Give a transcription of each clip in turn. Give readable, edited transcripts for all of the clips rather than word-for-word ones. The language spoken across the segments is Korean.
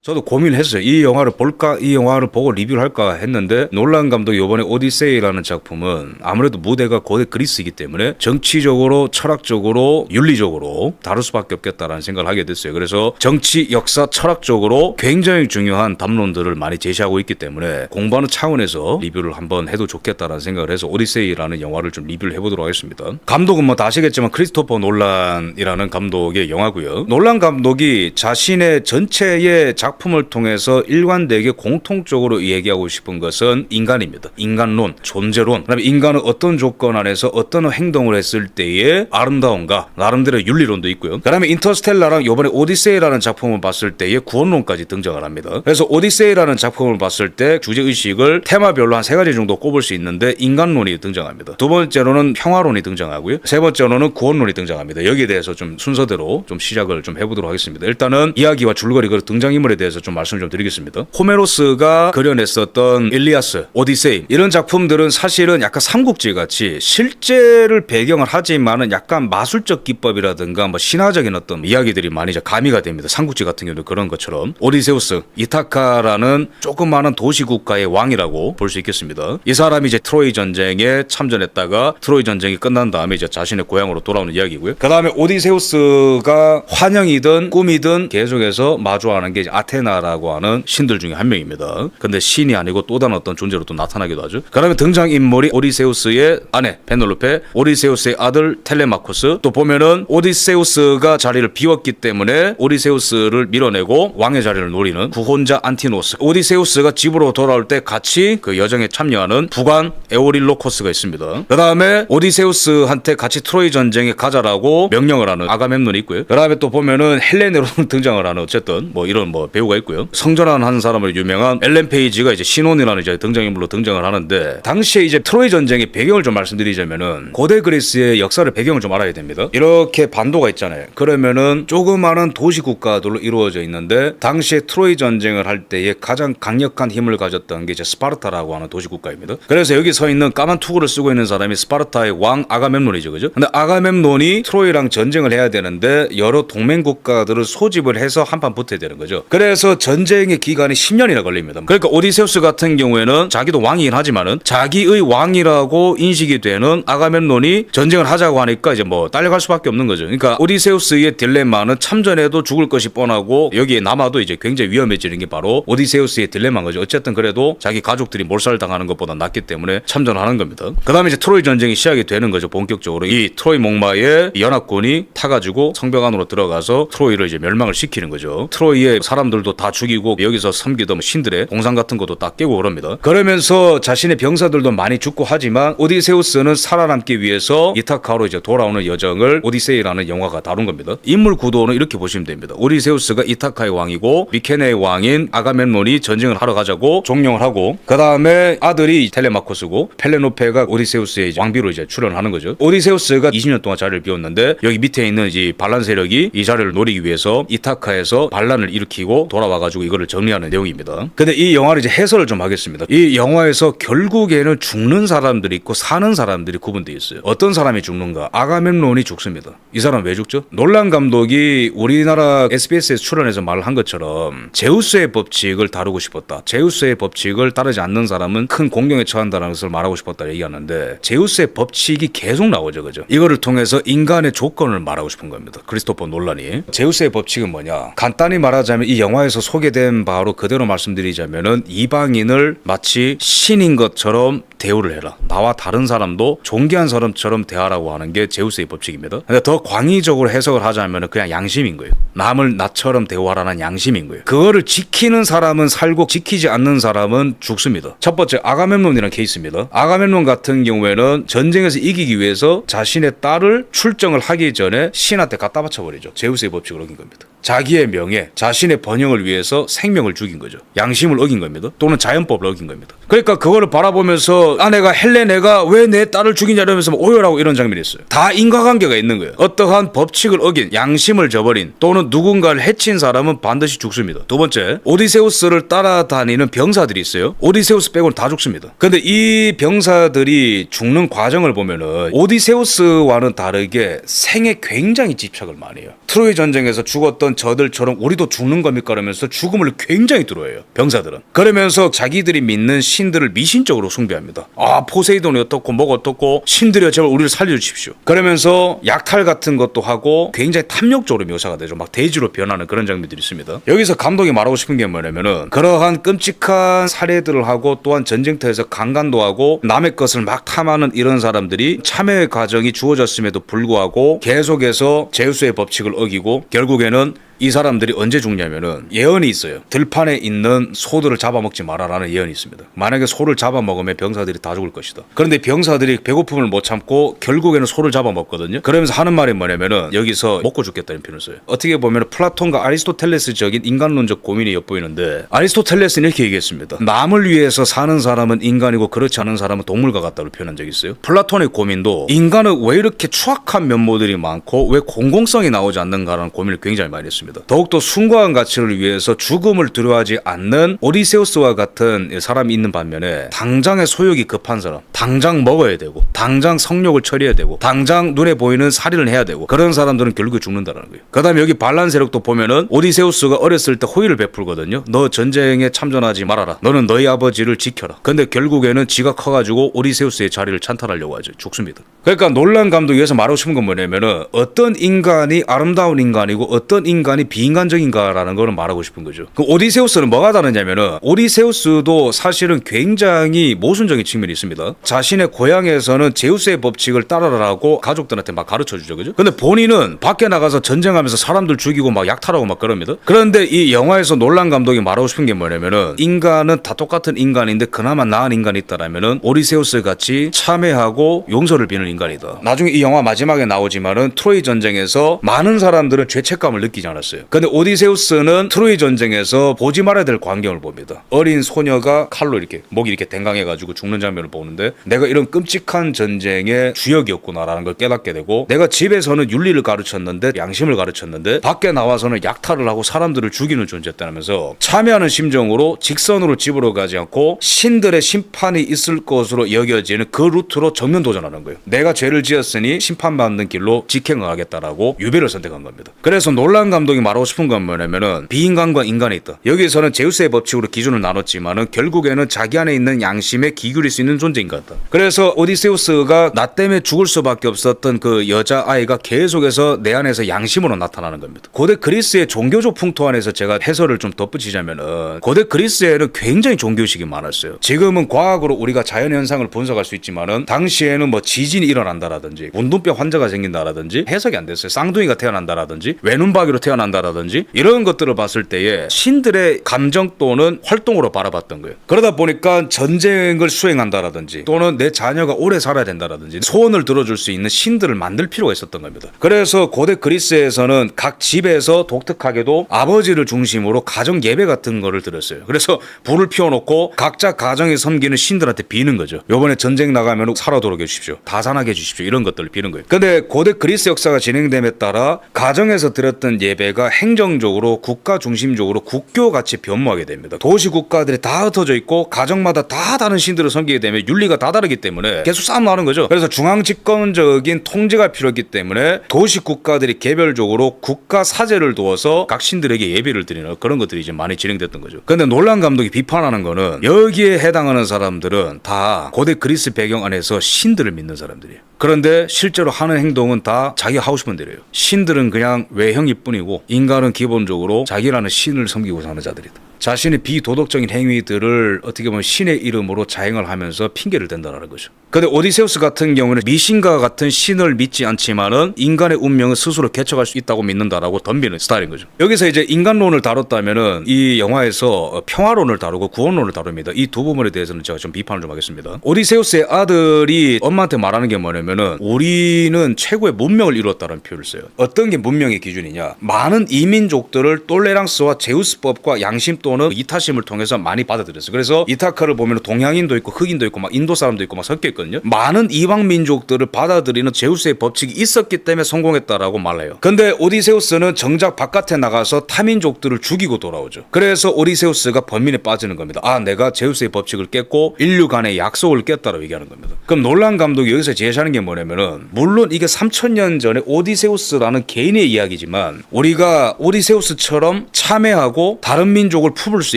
저도 고민을 했어요. 이 영화를 볼까, 이 영화를 보고 리뷰를 할까 했는데 놀란 감독이 이번에 오디세이라는 작품은 아무래도 무대가 고대 그리스이기 때문에 정치적으로, 철학적으로, 윤리적으로 다룰 수밖에 없겠다라는 생각을 하게 됐어요. 그래서 정치, 역사, 철학적으로 굉장히 중요한 담론들을 많이 제시하고 있기 때문에 공부하는 차원에서 리뷰를 한번 해도 좋겠다라는 생각을 해서 오디세이라는 영화를 좀 리뷰를 해보도록 하겠습니다. 감독은 뭐 다 아시겠지만 크리스토퍼 놀란이라는 감독의 영화고요. 놀란 감독이 자신의 전체의 작품을 통해서 일관되게 공통적으로 얘기하고 싶은 것은 인간입니다. 인간론, 존재론, 그다음에 인간은 어떤 조건 안에서 어떤 행동을 했을 때의 아름다움과 나름대로 윤리론도 있고요. 그다음에 인터스텔라랑 이번에 오디세이라는 작품을 봤을 때의 구원론까지 등장을 합니다. 그래서 오디세이라는 작품을 봤을 때 주제의식을 테마별로 한 3가지 정도 꼽을 수 있는데 인간론이 등장합니다. 두 번째로는 평화론이 등장하고요. 세 번째로는 구원론이 등장합니다. 여기에 대해서 좀 순서대로 좀 시작을 좀 해보도록 하겠습니다. 일단은 이야기와 줄거리, 그 등장인물에 대해서 좀 말씀을 좀 드리겠습니다. 호메로스가 그려냈었던 일리아스, 오디세이 이런 작품들은 사실은 약간 삼국지 같이 실제를 배경을 하지만은 약간 마술적 기법이라든가 뭐 신화적인 어떤 이야기들이 많이 이제 가미가 됩니다. 삼국지 같은 경우도 그런 것처럼 오디세우스, 이타카라는 조그마한 도시국가의 왕이라고 볼 수 있겠습니다. 이 사람이 이제 트로이 전쟁에 참전했다가 트로이 전쟁이 끝난 다음에 이제 자신의 고향으로 돌아오는 이야기고요. 그 다음에 오디세우스가 환영이든 꿈이든 계속해서 마주하는 게 이제 아테나라고 하는 신들 중에 한 명입니다. 근데 신이 아니고 또 다른 어떤 존재로 또 나타나기도 하죠. 그 다음에 등장인물이 오디세우스의 아내 베넬로페, 오디세우스의 아들 텔레마코스, 또 보면은 오디세우스가 자리를 비웠기 때문에 오디세우스를 밀어내고 왕의 자리를 노리는 구혼자 안티노스, 오디세우스가 집으로 돌아올 때 같이 그 여정에 참여하는 부관 에오릴로코스가 있습니다. 그 다음에 오디세우스한테 같이 트로이 전쟁에 가자라고 명령을 하는 아가멤논이 있고요. 그 다음에 또 보면은 헬레네로 등장을 하는 어쨌든 뭐 이런 뭐 배우가 있고요. 성전환 하는 사람으로 유명한 엘렌 페이지가 이제 신혼이라는 이제 등장인물로 등장을 하는데, 당시에 이제 트로이 전쟁의 배경을 좀 말씀드리자면은 고대 그리스의 역사를 배경을 좀 알아야 됩니다. 이렇게 반도가 있잖아요. 그러면은 조그마한 도시 국가들로 이루어져 있는데 당시에 트로이 전쟁을 할 때에 가장 강력한 힘을 가졌던 게 이제 스파르타라고 하는 도시 국가입니다. 그래서 여기 서 있는 까만 투구를 쓰고 있는 사람이 스파르타의 왕 아가멤논이죠, 그죠? 근데 아가멤논이 트로이랑 전쟁을 해야 되는데 여러 동맹 국가들을 소집을 해서 한판 붙어야 되는 거죠. 그래서 전쟁의 기간이 10년이나 걸립니다. 그러니까 오디세우스 같은 경우에는 자기도 왕이긴 하지만은 자기의 왕이라고 인식이 되는 아가멤논이 전쟁을 하자고 하니까 이제 뭐 딸려갈 수밖에 없는 거죠. 그러니까 오디세우스의 딜레마는 참전해도 죽을 것이 뻔하고 여기에 남아도 이제 굉장히 위험해지는 게 바로 오디세우스의 딜레마인 거죠. 어쨌든 그래도 자기 가족들이 몰살당하는 것보다 낫기 때문에 참전하는 겁니다. 그 다음에 이제 트로이 전쟁이 시작이 되는 거죠. 본격적으로 이 트로이 목마에 연합군이 타가지고 성벽 안으로 들어가서 트로이를 이제 멸망을 시키는 거죠. 트로이의 사람들도 다 죽이고 여기서 섬기던 신들의 동상 같은 것도 다 깨고 그럽니다. 그러면서 자신의 병사들도 많이 죽고 하지만 오디세우스는 살아남기 위해서 이타카로 이제 돌아오는 여정을 오디세이라는 영화가 다룬 겁니다. 인물 구도는 이렇게 보시면 됩니다. 오디세우스가 이타카의 왕이고 미케네의 왕인 아가멤논이 전쟁을 하러 가자고 종용을 하고, 그 다음에 아들이 텔레마코스고 펠레노페가 오디세우스의 왕비로 이제 출연하는 거죠. 오디세우스가 20년 동안 자리를 비웠는데 여기 밑에 있는 이 반란 세력이 이 자리를 노리기 위해서 이타카에서 반란을 일으키고 돌아와가지고 이거를 정리하는 내용입니다. 근데 이 영화를 이제 해설을 좀 하겠습니다. 이 영화에서 결국에는 죽는 사람들이 있고 사는 사람들이 구분되어 있어요. 어떤 사람이 죽는가? 아가멤논이 죽습니다. 이 사람 왜 죽죠? 놀란 감독이 우리나라 SBS에서 출연해서 말을 한 것처럼 제우스의 법칙을 다루고 싶었다. 제우스의 법칙을 따르지 않는 사람은 큰 공경에 처한다는 것을 말하고 싶었다 얘기하는데, 제우스의 법칙이 계속 나오죠, 그죠? 이거를 통해서 인간의 조건을 말하고 싶은 겁니다. 크리스토퍼 놀란이. 제우스의 법칙은 뭐냐? 간단히 말하자면 이 영화에서 소개된 바로 그대로 말씀드리자면은 이방인을 마치 신인 것처럼 대우를 해라. 나와 다른 사람도 존귀한 사람처럼 대하라고 하는 게 제우스의 법칙입니다. 근데 더 광의적으로 해석을 하자면 그냥 양심인 거예요. 남을 나처럼 대우하라는 양심인 거예요. 그거를 지키는 사람은 살고 지키지 않는 사람은 죽습니다. 첫 번째 아가멤논이라는 케이스입니다. 아가멤논 같은 경우에는 전쟁에서 이기기 위해서 자신의 딸을 출정을 하기 전에 신한테 갖다 바쳐버리죠. 제우스의 법칙을 어긴 겁니다. 자기의 명예, 자신의 번영을 위해서 생명을 죽인 거죠. 양심을 어긴 겁니다. 또는 자연법을 어긴 겁니다. 그러니까 그거를 바라보면서 아내가 헬레네가 왜 내 딸을 죽이냐 이러면서 오열하고 이런 장면이 있어요. 다 인과관계가 있는 거예요. 어떠한 법칙을 어긴 양심을 저버린 또는 누군가를 해친 사람은 반드시 죽습니다. 두 번째, 오디세우스를 따라다니는 병사들이 있어요. 오디세우스 빼고는 다 죽습니다. 근데 이 병사들이 죽는 과정을 보면은 오디세우스와는 다르게 생에 굉장히 집착을 많이 해요. 트로이 전쟁에서 죽었던 저들처럼 우리도 죽는 겁니까? 그러면서 죽음을 굉장히 두려워해요. 병사들은. 그러면서 자기들이 믿는 신들을 미신적으로 숭배합니다. 아, 포세이돈이 어떻고 뭐가 어떻고 신들이여 제발 우리를 살려주십시오. 그러면서 약탈 같은 것도 하고 굉장히 탐욕적으로 묘사가 되죠. 막 돼지로 변하는 그런 장면들이 있습니다. 여기서 감독이 말하고 싶은 게 뭐냐면은 그러한 끔찍한 살해들을 하고 또한 전쟁터에서 강간도 하고 남의 것을 막 탐하는 이런 사람들이 참여의 과정이 주어졌음에도 불구하고 계속해서 제우스의 법칙을 어기고 결국에는 이 사람들이 언제 죽냐면은 예언이 있어요. 들판에 있는 소들을 잡아먹지 마라라는 예언이 있습니다. 만약에 소를 잡아먹으면 병사들이 다 죽을 것이다. 그런데 병사들이 배고픔을 못 참고 결국에는 소를 잡아먹거든요. 그러면서 하는 말이 뭐냐면은 여기서 먹고 죽겠다는 표현을 써요. 어떻게 보면 플라톤과 아리스토텔레스적인 인간론적 고민이 엿보이는데 아리스토텔레스는 이렇게 얘기했습니다. 남을 위해서 사는 사람은 인간이고 그렇지 않은 사람은 동물과 같다고 표현한 적이 있어요. 플라톤의 고민도 인간은 왜 이렇게 추악한 면모들이 많고 왜 공공성이 나오지 않는가라는 고민을 굉장히 많이 했습니다. 더욱더 숭고한 가치를 위해서 죽음을 두려워하지 않는 오디세우스와 같은 사람이 있는 반면에 당장의 소욕이 급한 사람, 당장 먹어야 되고 당장 성욕을 처리해야 되고 당장 눈에 보이는 살인을 해야 되고 그런 사람들은 결국에 죽는다는 거예요. 그 다음에 여기 반란 세력도 보면은 오디세우스가 어렸을 때 호의를 베풀거든요. 너 전쟁에 참전하지 말아라. 너는 너희 아버지를 지켜라. 근데 결국에는 지가 커가지고 오디세우스의 자리를 찬탈하려고 하죠. 죽습니다. 그러니까 놀란 감독이 여기서 말하고 싶은 건 뭐냐면은 어떤 인간이 아름다운 인간이고 어떤 인간이 비인간적인가라는 거를 말하고 싶은 거죠. 그 오디세우스는 뭐가 다르냐면은 오디세우스도 사실은 굉장히 모순적인 측면이 있습니다. 자신의 고향에서는 제우스의 법칙을 따르라고 가족들한테 막 가르쳐 주죠. 그죠? 근데 본인은 밖에 나가서 전쟁하면서 사람들 죽이고 막 약탈하고 막 그럽니다. 그런데 이 영화에서 놀란 감독이 말하고 싶은 게 뭐냐면은 인간은 다 똑같은 인간인데 그나마 나은 인간이 있다라면은 오디세우스 같이 참회하고 용서를 비는 인간이다. 나중에 이 영화 마지막에 나오지만은 트로이 전쟁에서 많은 사람들은 죄책감을 느끼지 않았어요. 근데 오디세우스는 트로이 전쟁에서 보지 말아야 될 광경을 봅니다. 어린 소녀가 칼로 이렇게 목이 이렇게 댕강해가지고 죽는 장면을 보는데 내가 이런 끔찍한 전쟁의 주역이었구나라는 걸 깨닫게 되고 내가 집에서는 윤리를 가르쳤는데 양심을 가르쳤는데 밖에 나와서는 약탈을 하고 사람들을 죽이는 존재였다면서 참여하는 심정으로 직선으로 집으로 가지 않고 신들의 심판이 있을 것으로 여겨지는 그 루트로 정면 도전하는 거예요. 내가 죄를 지었으니 심판받는 길로 직행을 하겠다라고 유배를 선택한 겁니다. 그래서 놀란 감독이 말하고 싶은 건 뭐냐면은 비인간과 인간이 있다. 여기에서는 제우스의 법칙으로 기준을 나눴지만은 결국에는 자기 안에 있는 양심에 기울일 수 있는 존재인 것 같다. 그래서 오디세우스가 나 때문에 죽을 수밖에 없었던 그 여자아이가 계속해서 내 안에서 양심으로 나타나는 겁니다. 고대 그리스의 종교적 풍토 안에서 제가 해설을 좀 덧붙이자면은 고대 그리스에는 굉장히 종교식이 많았어요. 지금은 과학으로 우리가 자연현상을 분석할 수 있지만은 당시에는 뭐 지진이 일어난다라든지 운동병 환자가 생긴다라든지 해석이 안 됐어요. 쌍둥이가 태어난다라든지 외눈박이로 태어난다라든지 이런 것들을 봤을 때에 신들의 감정 또는 활동으로 바라봤던 거예요. 그러다 보니까 전쟁을 수행한다라든지 또는 내 자녀가 오래 살아야 된다라든지 소원을 들어줄 수 있는 신들을 만들 필요가 있었던 겁니다. 그래서 고대 그리스에서는 각 집에서 독특하게도 아버지를 중심으로 가정 예배 같은 거를 드렸어요. 그래서 불을 피워놓고 각자 가정에 섬기는 신들한테 비는 거죠. 요번에 전쟁 나가면 살아도록 해주십시오. 다산하게 해주십시오. 이런 것들을 비는 거예요. 근데 고대 그리스 역사가 진행됨에 따라 가정에서 드렸던 예배가 행정적으로 국가 중심적으로 국교같이 변모하게 됩니다. 도시 국가들이 다 흩어져 있고 가정마다 다 다른 신들을 섬기게 되면 윤리가 다 다르기 때문에 계속 싸움 나는 거죠. 그래서 중앙 집권적인 통제가 필요했기 때문에 도시 국가들이 개별적으로 국가 사제를 두어서 각 신들에게 예배를 드리는 그런 것들이 이제 많이 진행됐던 거죠. 근데 놀란 감독이 비판하는 거는 여기에 해당하는 사람들은 다 고대 그리스 배경 안에서 신들을 믿는 사람들이에요. 그런데 실제로 하는 행동은 다 자기가 하고 싶은 대로예요. 신들은 그냥 외형일 뿐이고 인간은 기본적으로 자기라는 신을 섬기고 사는 자들이다. 자신의 비도덕적인 행위들을 어떻게 보면 신의 이름으로 자행을 하면서 핑계를 댄다는 거죠. 근데 오디세우스 같은 경우는 미신과 같은 신을 믿지 않지만은 인간의 운명을 스스로 개척할 수 있다고 믿는다라고 덤비는 스타일인 거죠. 여기서 이제 인간론을 다뤘다면은 이 영화에서 평화론을 다루고 구원론을 다룹니다. 이 두 부분에 대해서는 제가 좀 비판을 좀 하겠습니다. 오디세우스의 아들이 엄마한테 말하는 게 뭐냐면은 우리는 최고의 문명을 이루었다는 표현을 써요. 어떤 게 문명의 기준이냐? 많은 이민족들을 똘레랑스와 제우스법과 양심 또는 이타심을 통해서 많이 받아들였어요. 그래서 이타카를 보면 동양인도 있고 흑인도 있고 막 인도 사람도 있고 막 섞여 있거든요. 많은 이방 민족들을 받아들이는 제우스의 법칙이 있었기 때문에 성공했다라고 말해요. 근데 오디세우스는 정작 바깥에 나가서 타민족들을 죽이고 돌아오죠. 그래서 오디세우스가 번민에 빠지는 겁니다. 아, 내가 제우스의 법칙을 깼고 인류 간의 약속을 깼다라고 얘기하는 겁니다. 그럼 놀란 감독이 여기서 제시하는 게 뭐냐면은, 물론 이게 3000년 전에 오디세우스라는 개인의 이야기지만 우리가 오디세우스처럼 참회하고 다른 민족을 품을 수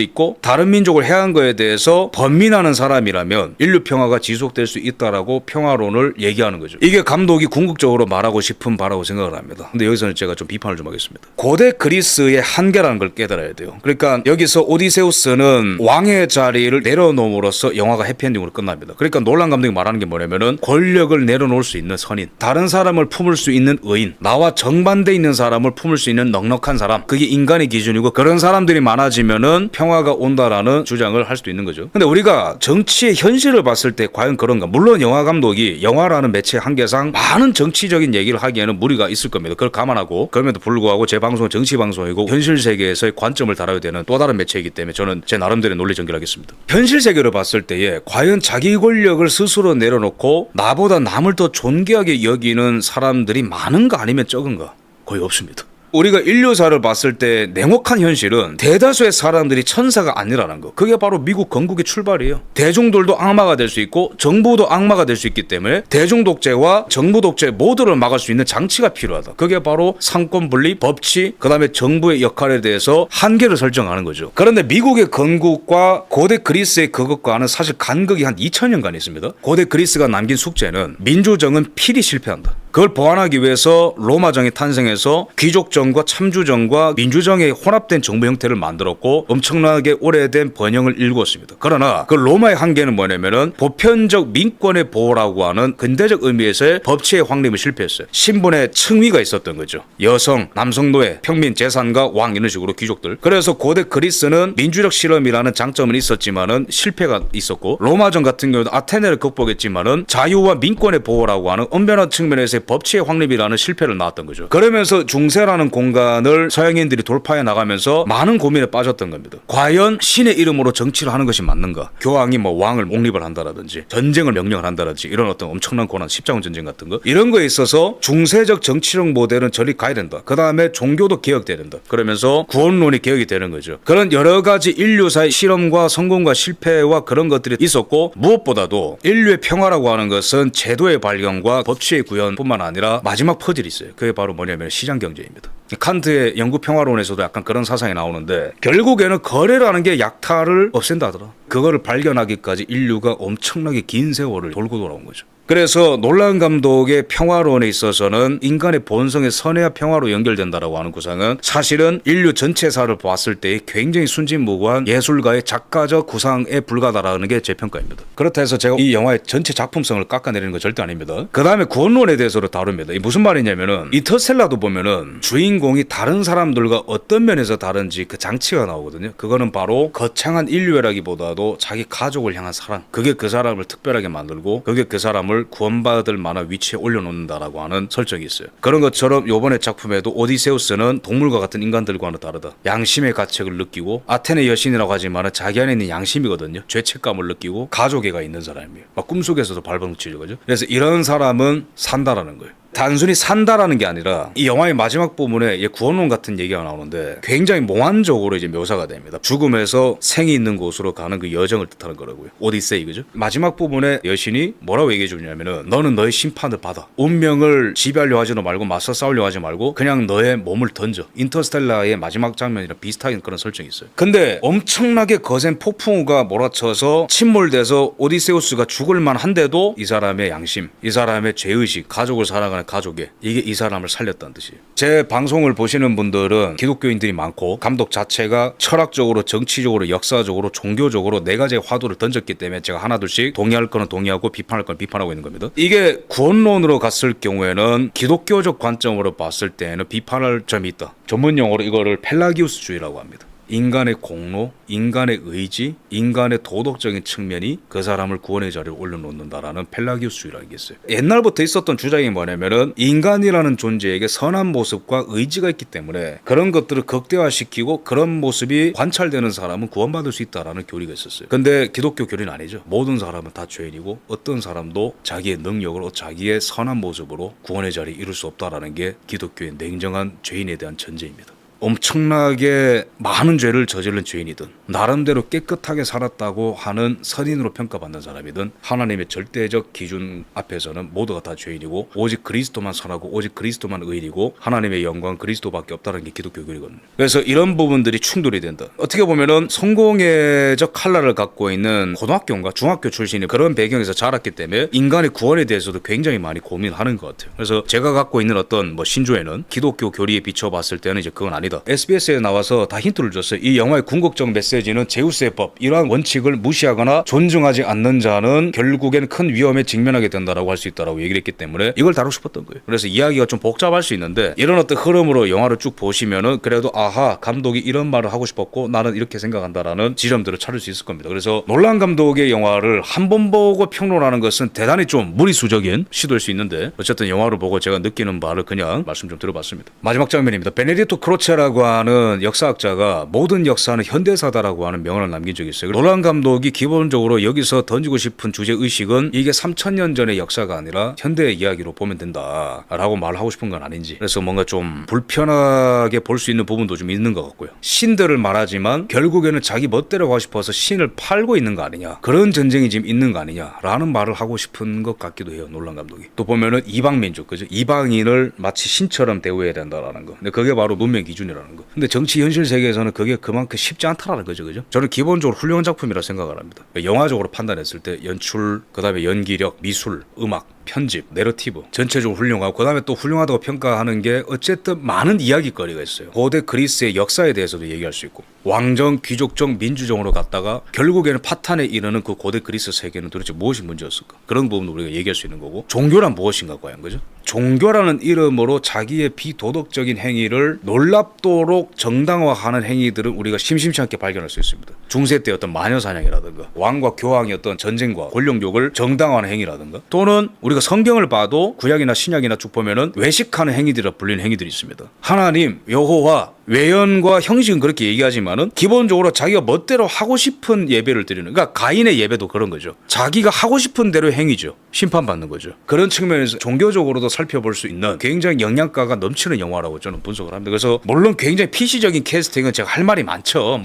있고 다른 민족을 해한 거에 대해서 번민하는 사람이라면 인류 평화가 지속될 수 있다라고 평화론을 얘기하는 거죠. 이게 감독이 궁극적으로 말하고 싶은 바라고 생각을 합니다. 근데 여기서는 제가 좀 비판을 좀 하겠습니다. 고대 그리스의 한계라는 걸 깨달아야 돼요. 그러니까 여기서 오디세우스는 왕의 자리를 내려놓음으로써 영화가 해피엔딩으로 끝납니다. 그러니까 놀란 감독이 말하는 게 뭐냐면은, 권력을 내려놓을 수 있는 선인, 다른 사람을 품을 수 있는 의인, 나와 정반대 있는 사람을 품을 수 있는 넉넉한 사람, 그게 인간의 기준이고 그런 사람들이 많아지면은 평화가 온다라는 주장을 할 수도 있는 거죠. 근데 우리가 정치의 현실을 봤을 때 과연 그런가? 물론 영화 감독이 영화라는 매체의 한계상 많은 정치적인 얘기를 하기에는 무리가 있을 겁니다. 그걸 감안하고, 그럼에도 불구하고 제 방송은 정치 방송이고 현실 세계에서의 관점을 다뤄야 되는 또 다른 매체이기 때문에 저는 제 나름대로 논리 전개하겠습니다. 현실 세계를 봤을 때에 과연 자기 권력을 스스로 내려놓고 나보다 남을 더 존귀하게 여기는 사람들이 많은가 아니면 적은가? 거의 없습니다. 우리가 인류사를 봤을 때 냉혹한 현실은 대다수의 사람들이 천사가 아니라는 거. 그게 바로 미국 건국의 출발이에요. 대중들도 악마가 될 수 있고 정부도 악마가 될 수 있기 때문에 대중 독재와 정부 독재 모두를 막을 수 있는 장치가 필요하다. 그게 바로 상권 분립, 법치, 그다음에 정부의 역할에 대해서 한계를 설정하는 거죠. 그런데 미국의 건국과 고대 그리스의 그것과는 사실 간극이 한 2000년간 있습니다. 고대 그리스가 남긴 숙제는 민주정은 필히 실패한다. 그걸 보완하기 위해서 로마정이 탄생해서 귀족정과 참주정과 민주정의 혼합된 정부 형태를 만들었고 엄청나게 오래된 번영을 일구었습니다. 그러나 그 로마의 한계는 뭐냐면은 보편적 민권의 보호라고 하는 근대적 의미에서의 법치의 확립을 실패했어요. 신분의 층위가 있었던 거죠. 여성, 남성 노예, 평민, 재산가, 왕 이런 식으로 귀족들. 그래서 고대 그리스는 민주적 실험이라는 장점은 있었지만은 실패가 있었고, 로마정 같은 경우도 아테네를 극복했지만은 자유와 민권의 보호라고 하는 엄연한 측면에서의 법치의 확립이라는 실패를 낳았던 거죠. 그러면서 중세라는 공간을 서양인들이 돌파해 나가면서 많은 고민에 빠졌던 겁니다. 과연 신의 이름으로 정치를 하는 것이 맞는가? 교황이 뭐 왕을 옹립을 한다라든지 전쟁을 명령을 한다라든지 이런 어떤 엄청난 고난, 십자군 전쟁 같은 거, 이런 거에 있어서 중세적 정치적 모델은 저리 가야 된다. 그 다음에 종교도 개혁돼야 된다. 그러면서 구원론이 개혁이 되는 거죠. 그런 여러 가지 인류사의 실험과 성공과 실패와 그런 것들이 있었고, 무엇보다도 인류의 평화라고 하는 것은 제도의 발견과 법치의 구현뿐만 아니라 마지막 퍼즐이 있어요. 그게 바로 뭐냐면 시장 경제입니다. 칸트의 영구 평화론에서도 약간 그런 사상이 나오는데, 결국에는 거래라는 게 약탈을 없앤다 하더라. 그거를 발견하기까지 인류가 엄청나게 긴 세월을 돌고 돌아온 거죠. 그래서 놀란 감독의 평화론에 있어서는 인간의 본성의 선해야 평화로 연결된다라고 하는 구상은 사실은 인류 전체사를 봤을 때 굉장히 순진무구한 예술가의 작가적 구상에 불과하다라는 게 제 평가입니다. 그렇다 해서 제가 이 영화의 전체 작품성을 깎아내리는 건 절대 아닙니다. 그 다음에 구원론에 대해서도 다룹니다. 이게 무슨 말이냐면은, 인터스텔라도 보면은 주인공이 다른 사람들과 어떤 면에서 다른지 그 장치가 나오거든요. 그거는 바로 거창한 인류애라기보다도 자기 가족을 향한 사랑, 그게 그 사람을 특별하게 만들고 그게 그 사람을 구원받을 만한 위치에 올려놓는다라고 하는 설정이 있어요. 그런 것처럼 이번에 작품에도 오디세우스는 동물과 같은 인간들과는 다르다. 양심의 가책을 느끼고, 아테네 여신이라고 하지만 자기 안에 있는 양심이거든요. 죄책감을 느끼고 가족애가 있는 사람이에요. 막 꿈속에서도 발버둥치죠. 그죠? 그래서 이런 사람은 산다라는 거예요. 단순히 산다라는 게 아니라 이 영화의 마지막 부분에 구원론 같은 얘기가 나오는데 굉장히 몽환적으로 이제 묘사가 됩니다. 죽음에서 생이 있는 곳으로 가는 그 여정을 뜻하는 거라고요. 오디세이, 그죠? 마지막 부분에 여신이 뭐라고 얘기해 주냐면은, 너는 너의 심판을 받아. 운명을 지배하려 하지도 말고 맞서 싸우려 하지 말고 그냥 너의 몸을 던져. 인터스텔라의 마지막 장면이랑 비슷한 그런 설정이 있어요. 근데 엄청나게 거센 폭풍우가 몰아쳐서 침몰돼서 오디세우스가 죽을 만한데도 이 사람의 양심, 이 사람의 죄의식, 가족을 사랑하는 가족에, 이게 이 사람을 살렸다는 뜻이에요. 제 방송을 보시는 분들은 기독교인들이 많고, 감독 자체가 철학적으로, 정치적으로, 역사적으로, 종교적으로 네 가지의 화두를 던졌기 때문에 제가 하나둘씩 동의할 거는 동의하고 비판할 거는 비판하고 있는 겁니다. 이게 구원론으로 갔을 경우에는, 기독교적 관점으로 봤을 때는 비판할 점이 있다. 전문 용어로 이거를 펠라기우스주의라고 합니다. 인간의 공로, 인간의 의지, 인간의 도덕적인 측면이 그 사람을 구원의 자리에 올려놓는다라는 펠라기우스주의라는 게 있어요. 옛날부터 있었던 주장이 뭐냐면은 인간이라는 존재에게 선한 모습과 의지가 있기 때문에 그런 것들을 극대화시키고 그런 모습이 관찰되는 사람은 구원받을 수 있다라는 교리가 있었어요. 근데 기독교 교리는 아니죠. 모든 사람은 다 죄인이고 어떤 사람도 자기의 능력으로 자기의 선한 모습으로 구원의 자리에 이룰 수 없다라는 게 기독교의 냉정한 죄인에 대한 전제입니다. 엄청나게 많은 죄를 저지른 죄인이든 나름대로 깨끗하게 살았다고 하는 선인으로 평가받는 사람이든 하나님의 절대적 기준 앞에서는 모두가 다 죄인이고 오직 그리스도만 선하고 오직 그리스도만 의인이고 하나님의 영광 그리스도밖에 없다는 게 기독교 교리거든요. 그래서 이런 부분들이 충돌이 된다. 어떻게 보면은 성공회적 칼날을 갖고 있는 고등학교인가 중학교 출신이 그런 배경에서 자랐기 때문에 인간의 구원에 대해서도 굉장히 많이 고민하는 것 같아요. 그래서 제가 갖고 있는 어떤 신조에는 기독교 교리에 비춰봤을 때는 이제 그건 아니다. SBS에 나와서 다 힌트를 줬어요. 이 영화의 궁극적 메시지는 제우스의 법, 이러한 원칙을 무시하거나 존중하지 않는 자는 결국엔 큰 위험에 직면하게 된다라고 할 수 있다라고 얘기를 했기 때문에 이걸 다루고 싶었던 거예요. 그래서 이야기가 좀 복잡할 수 있는데 이런 어떤 흐름으로 영화를 쭉 보시면은 그래도 아하, 감독이 이런 말을 하고 싶었고 나는 이렇게 생각한다라는 지점들을 찾을 수 있을 겁니다. 그래서 놀란 감독의 영화를 한 번 보고 평론하는 것은 대단히 좀 무리수적인 시도일 수 있는데 어쨌든 영화를 보고 제가 느끼는 바를 그냥 말씀 좀 드려봤습니다. 마지막 장면입니다. 베네디토 크로체라고 하는 역사학자가 모든 역사는 현대사다라고 하는 명언을 남긴 적이 있어요. 놀란 감독이 기본적으로 여기서 던지고 싶은 주제의식은 이게 3000년 전의 역사가 아니라 현대의 이야기로 보면 된다라고 말하고 싶은 건 아닌지, 그래서 뭔가 좀 불편하게 볼 수 있는 부분도 좀 있는 것 같고요. 신들을 말하지만 결국에는 자기 멋대로 가고 싶어서 신을 팔고 있는 거 아니냐, 그런 전쟁이 지금 있는 거 아니냐라는 말을 하고 싶은 것 같기도 해요. 놀란 감독이. 또 보면은 이방민족, 그죠? 이방인을 마치 신처럼 대우해야 된다라는 거. 근데 그게 바로 문명 기준이라는 거. 근데 정치 현실 세계에서는 그게 그만큼 쉽지 않다라는 거죠. 그죠? 저는 기본적으로 훌륭한 작품이라 생각을 합니다. 영화적으로 판단했을 때 연출, 그다음에 연기력, 미술, 음악, 편집, 내러티브 전체적으로 훌륭하고 그다음에 또 훌륭하다고 평가하는 게 어쨌든 많은 이야기거리가 있어요. 고대 그리스의 역사에 대해서도 얘기할 수 있고 왕정, 귀족정, 민주정으로 갔다가 결국에는 파탄에 이르는 그 고대 그리스 세계는 도대체 무엇이 문제였을까? 그런 부분도 우리가 얘기할 수 있는 거고 종교란 무엇인가 과연, 그죠? 종교라는 이름으로 자기의 비도덕적인 행위를 놀랍도록 정당화하는 행위들은 우리가 심심치 않게 발견할 수 있습니다. 중세 때 어떤 마녀사냥이라든가 왕과 교황의 어떤 전쟁과 권력욕을 정당화하는 행위라든가 또는 우리가 성경을 봐도 구약이나 신약이나 쭉 보면은 외식하는 행위들이라 불리는 행위들이 있습니다. 하나님, 여호와, 외연과 형식은 그렇게 얘기하지만은 기본적으로 자기가 멋대로 하고 싶은 예배를 드리는, 그러니까 가인의 예배도 그런 거죠. 자기가 하고 싶은 대로 행위죠. 심판받는 거죠. 그런 측면에서 종교적으로도 살펴볼 수 있는 굉장히 영양가가 넘치는 영화라고 저는 분석을 합니다. 그래서 물론 굉장히 PC적인 캐스팅은 제가 할 말이 많죠.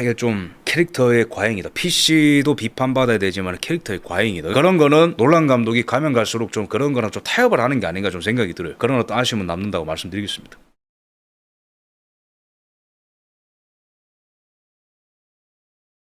이게 좀 캐릭터의 과잉이다. PC도 비판받아야 되지만 캐릭터의 과잉이다. 그런 거는 놀란 감독이 가면 갈수록 좀 그런 거랑 좀 타협을 하는 게 아닌가 좀 생각이 들어요. 그런 어떤 아쉬움은 남는다고 말씀드리겠습니다.